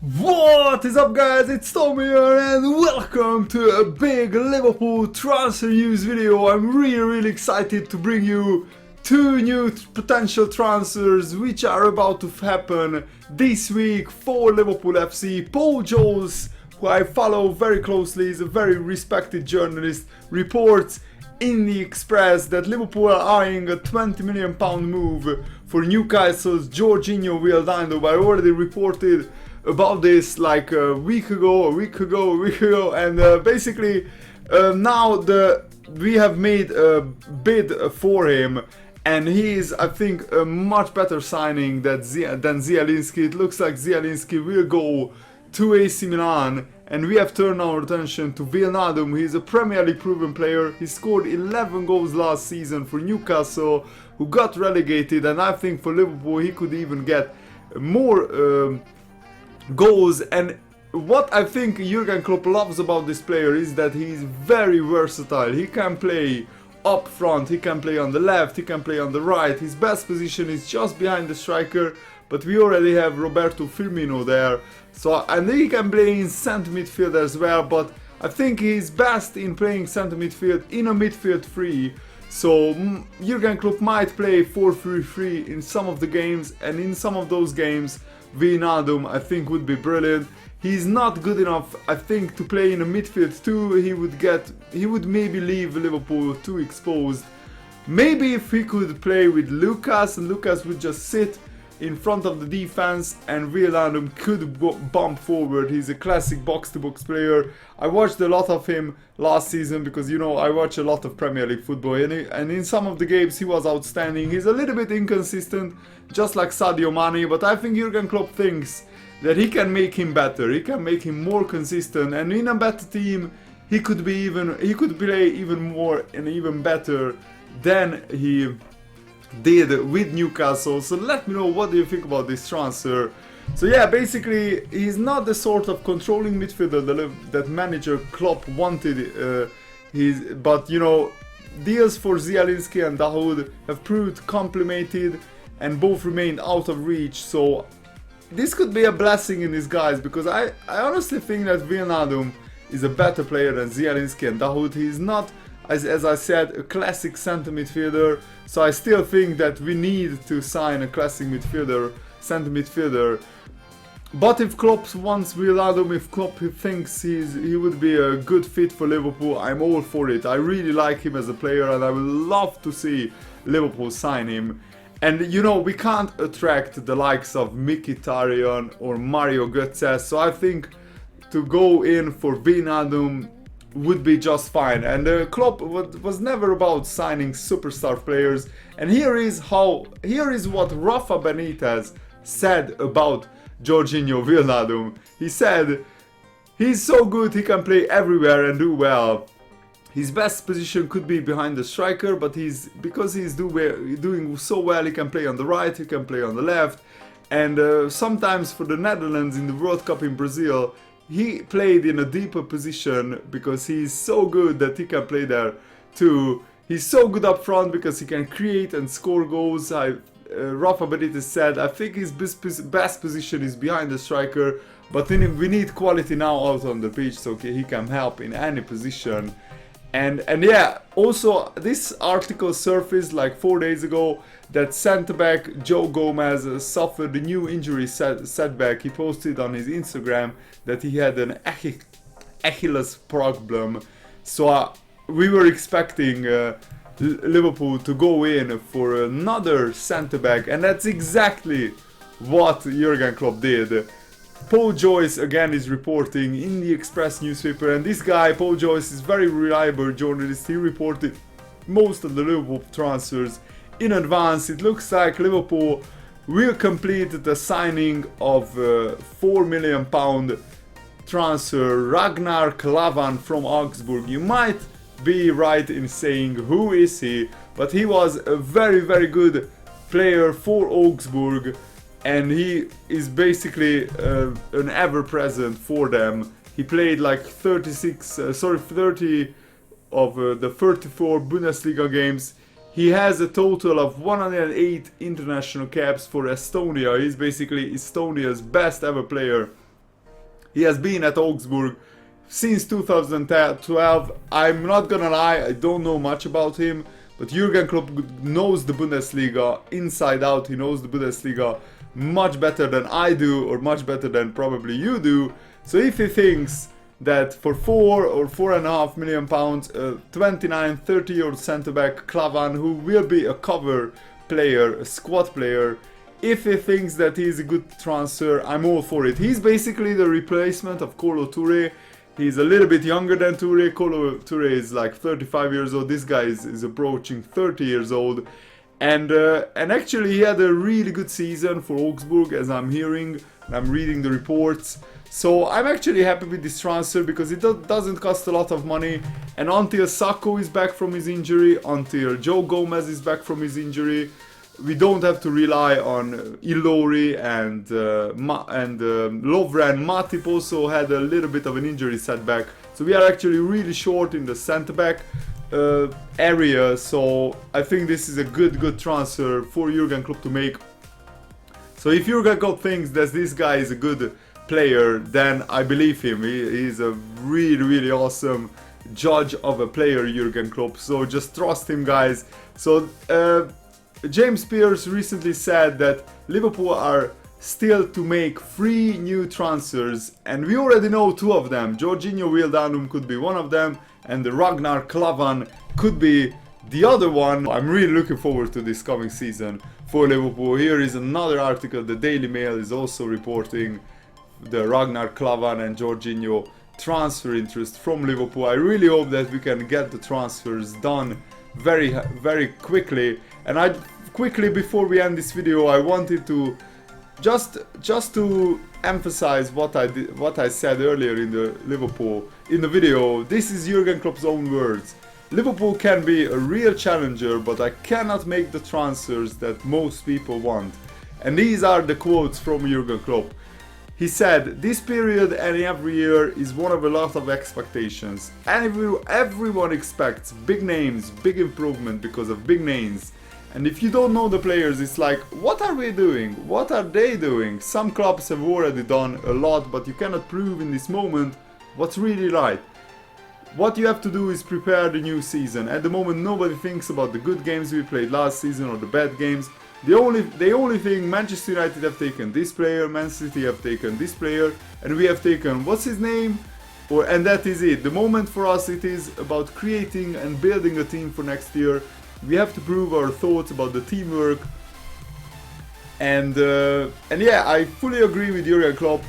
What is up, guys? It's Tommy here and welcome to a big Liverpool transfer news video. I'm really excited to bring you two new potential transfers which are about to happen this week for Liverpool FC. Paul Jones, who I follow very closely, is a very respected journalist, reports in the Express that Liverpool are eyeing a £20 million move for Newcastle's Jorginho Wijnaldum. I already reported about this like a week ago, and basically now we have made a bid for him, and he is, I think, a much better signing than Zielinski. It looks like Zielinski will go to AC Milan, and we have turned our attention to Wijnaldum. He's a Premier League proven player. He scored 11 goals last season for Newcastle, who got relegated, and I think for Liverpool he could even get more goals. And what I think Jurgen Klopp loves about this player is that he's very versatile. He can play up front, he can play on the left, he can play on the right. His best position is just behind the striker, but we already have Roberto Firmino there, so, and he can play in centre midfield as well, but I think he's best in playing centre midfield in a midfield three. So Jurgen Klopp might play 4-3-3 in some of the games, and in some of those games Wijnaldum I think would be brilliant. He's not good enough, I think, to play in a midfield too. He would maybe leave Liverpool too exposed. Maybe if he could play with Lucas, and Lucas would just sit in front of the defense and Wijnaldum could bump forward. He's a classic box-to-box player. I watched a lot of him last season because, you know, I watch a lot of Premier League football, and in some of the games he was outstanding. He's a little bit inconsistent, just like Sadio Mane, but I think Jurgen Klopp thinks that he can make him better. He can make him more consistent, and in a better team he could play even more and even better than he did with Newcastle. So let me know, what do you think about this transfer? So yeah, basically he's not the sort of controlling midfielder that manager Klopp wanted. But you know, deals for Zielinski and Dahoud have proved complicated and both remained out of reach. So this could be a blessing in disguise, because I honestly think that Wijnaldum is a better player than Zielinski and Dahoud. He's not, as I said, a classic centre midfielder, so I still think that we need to sign a classic midfielder, centre midfielder. But if Klopp wants Wijnaldum, if Klopp thinks he would be a good fit for Liverpool, I'm all for it. I really like him as a player, and I would love to see Liverpool sign him. And you know, we can't attract the likes of Mkhitaryan or Mario Götze, so I think to go in for Wijnaldum would be just fine. And Klopp was never about signing superstar players. And here is what Rafa Benitez said about Jorginho Wijnaldum. He said, "He's so good, he can play everywhere and do well. His best position could be behind the striker, but because he's doing so well, he can play on the right, he can play on the left. And sometimes for the Netherlands in the World Cup in Brazil, he played in a deeper position because he's so good that he can play there too. He's so good up front because he can create and score goals." Rafa Benitez said, "I think his best position is behind the striker, but we need quality now out on the pitch, so he can help in any position." And yeah, also this article surfaced like 4 days ago that centre-back Joe Gomez suffered a new injury setback. He posted on his Instagram that he had an Achilles problem. So we were expecting Liverpool to go in for another centre-back, and that's exactly what Jurgen Klopp did. Paul Joyce again is reporting in the Express newspaper, and this guy, Paul Joyce, is very reliable journalist. He reported most of the Liverpool transfers in advance. It looks like Liverpool will complete the signing of £4 million transfer Ragnar Klavan from Augsburg. You might be right in saying, who is he? But he was a very good player for Augsburg, and he is basically an ever-present for them. He played like 30 of the 34 Bundesliga games. He has a total of 108 international caps for Estonia. He's basically Estonia's best ever player He has been at Augsburg since 2012. I'm not gonna lie, I don't know much about him, but Jurgen Klopp knows the Bundesliga inside out. He knows the Bundesliga much better than I do, or much better than probably you do. So if he thinks that for 4 or 4.5 million pounds, 29, 30-year-old centre-back Klavan, who will be a cover player, a squad player, if he thinks that he's a good transfer, I'm all for it. He's basically the replacement of Kolo Touré. He's a little bit younger than Touré. Kolo Touré is like 35 years old. This guy is approaching 30 years old. And actually he had a really good season for Augsburg, as I'm hearing, and I'm reading the reports. So I'm actually happy with this transfer because it doesn't cost a lot of money. And until Sacco is back from his injury, until Joe Gomez is back from his injury, we don't have to rely on Ilori and Lovren. Matip also had a little bit of an injury setback. So we are actually really short in the centre-back area. So I think this is a good transfer for Jurgen Klopp to make. So if Jurgen Klopp thinks that this guy is a good player, then I believe him. He's a really awesome judge of a player, Jurgen Klopp. So just trust him, guys. So James Pearce recently said that Liverpool are still to make 3 new transfers, and we already know 2 of them. Jorginho Wijnaldum could be one of them, and the Ragnar Klavan could be the other one. I'm really looking forward to this coming season for Liverpool. Here is another article. The Daily Mail is also reporting the Ragnar Klavan and Jorginho transfer interest from Liverpool. I really hope that we can get the transfers done very quickly. And quickly, before we end this video, I wanted to just to emphasize what I said earlier in the video. This is Jurgen Klopp's own words. Liverpool can be a real challenger, but I cannot make the transfers that most people want. And these are the quotes from Jurgen Klopp. He said, "This period and every year is one of a lot of expectations. Everyone expects big names, big improvement because of big names. And if you don't know the players, it's like, what are we doing? What are they doing? Some clubs have already done a lot, but you cannot prove in this moment what's really right. What you have to do is prepare the new season. At the moment, nobody thinks about the good games we played last season or the bad games. The only thing, Manchester United have taken this player, Man City have taken this player, and we have taken, what's his name? And that is it. The moment for us, it is about creating and building a team for next year. We have to prove our thoughts about the teamwork. And yeah, I fully agree with Jurgen Klopp.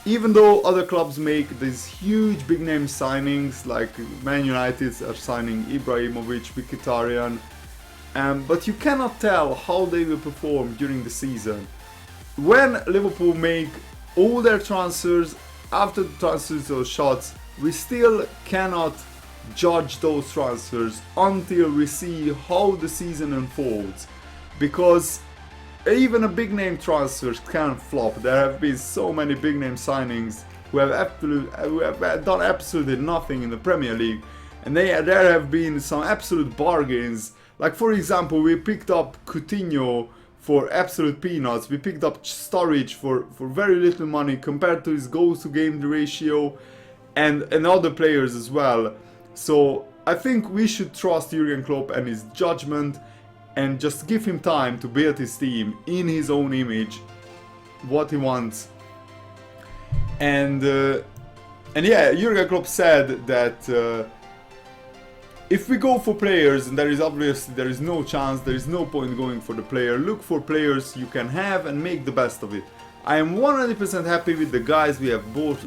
Even though other clubs make these huge big name signings, like Man United are signing Ibrahimovic, Mkhitaryan, but you cannot tell how they will perform during the season. When Liverpool make all their transfers, after the transfers or shots, we still cannot judge those transfers until we see how the season unfolds. Because even a big name transfers can flop. There have been so many big name signings who have done absolutely nothing in the Premier League, and there have been some absolute bargains. Like, for example, we picked up Coutinho for absolute peanuts. We picked up Sturridge for very little money compared to his goals to game ratio, and other players as well. So I think we should trust Jurgen Klopp and his judgment, and just give him time to build his team in his own image, what he wants. And yeah, Jurgen Klopp said that if we go for players, and there is no chance, there is no point going for the player, look for players you can have and make the best of it. I am 100% happy with the guys we have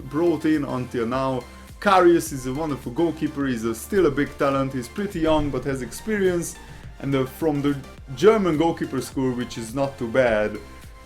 brought in until now. Karius is a wonderful goalkeeper, he's still a big talent, he's pretty young but has experience, and from the German goalkeeper school, which is not too bad.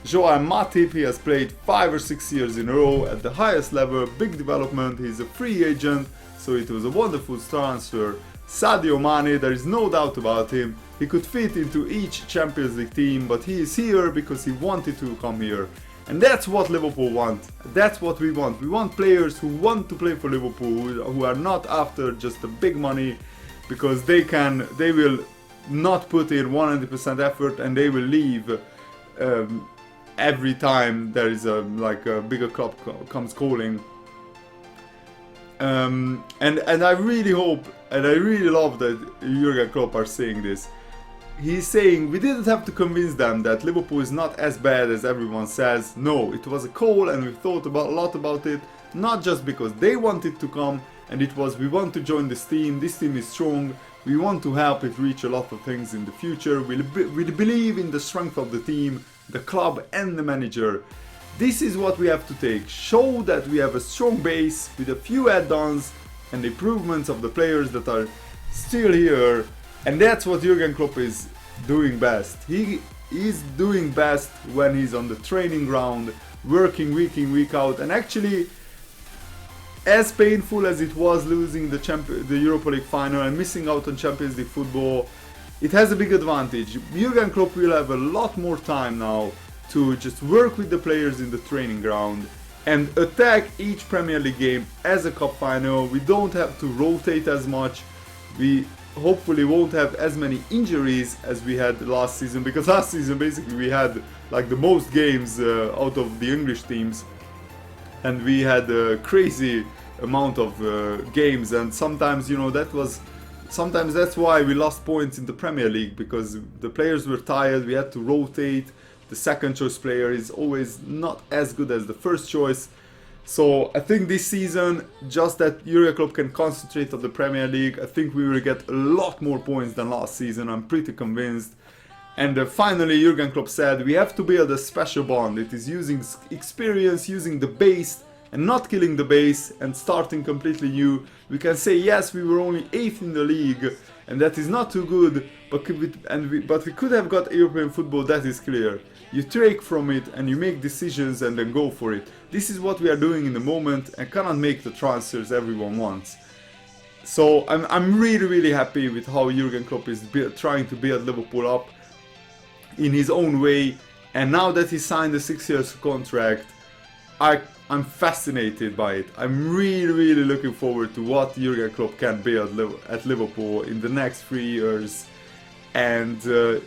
Joao Matip, he has played 5 or 6 years in a row at the highest level, big development, he's a free agent, so it was a wonderful transfer. Sadio Mane, there is no doubt about him, he could fit into each Champions League team, but he is here because he wanted to come here. And that's what Liverpool want, that's what we want. We want players who want to play for Liverpool, who are not after just the big money, because they will not put in 100% effort and they will leave. every time there is a bigger club comes calling. And I really hope and I really love that Jurgen Klopp are saying this. He's saying we didn't have to convince them that Liverpool is not as bad as everyone says. No, it was a call and we thought a lot about it, not just because they wanted to come, and it was we want to join this team is strong, we want to help it reach a lot of things in the future, we believe in the strength of the team, the club and the manager. This is what we have to take, show that we have a strong base with a few add-ons and improvements of the players that are still here. And that's what Jurgen Klopp is doing best. He is doing best when he's on the training ground, working week in, week out. And actually, as painful as it was losing the Europa League final and missing out on Champions League football, it has a big advantage. Jurgen Klopp will have a lot more time now to just work with the players in the training ground and attack each Premier League game as a cup final. We don't have to rotate as much. We hopefully won't have as many injuries as we had last season, because last season basically we had like the most games out of the English teams, and we had a crazy amount of games, and sometimes, you know, sometimes that's why we lost points in the Premier League, because the players were tired, we had to rotate. The second choice player is always not as good as the first choice. So I think this season, just that Jurgen Klopp can concentrate on the Premier League, I think we will get a lot more points than last season, I'm pretty convinced. And finally Jurgen Klopp said we have to build a special bond. It is using experience, using the base and not killing the base and starting completely new. We can say yes, we were only 8th in the league and that is not too good, but we could have got European football, that is clear. You take from it and you make decisions and then go for it. This is what we are doing in the moment and cannot make the transfers everyone wants. So I'm really happy with how Jurgen Klopp is trying to build Liverpool up in his own way. And now that he signed a 6-year contract, I'm fascinated by it. I'm really looking forward to what Jurgen Klopp can build at Liverpool in the next 3 years. And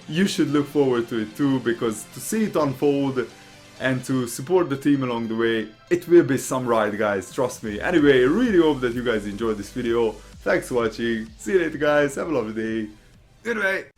you should look forward to it too, because to see it unfold and to support the team along the way, it will be some ride, guys, trust me. Anyway, I really hope that you guys enjoyed this video. Thanks for watching, see you later guys, have a lovely day, goodbye.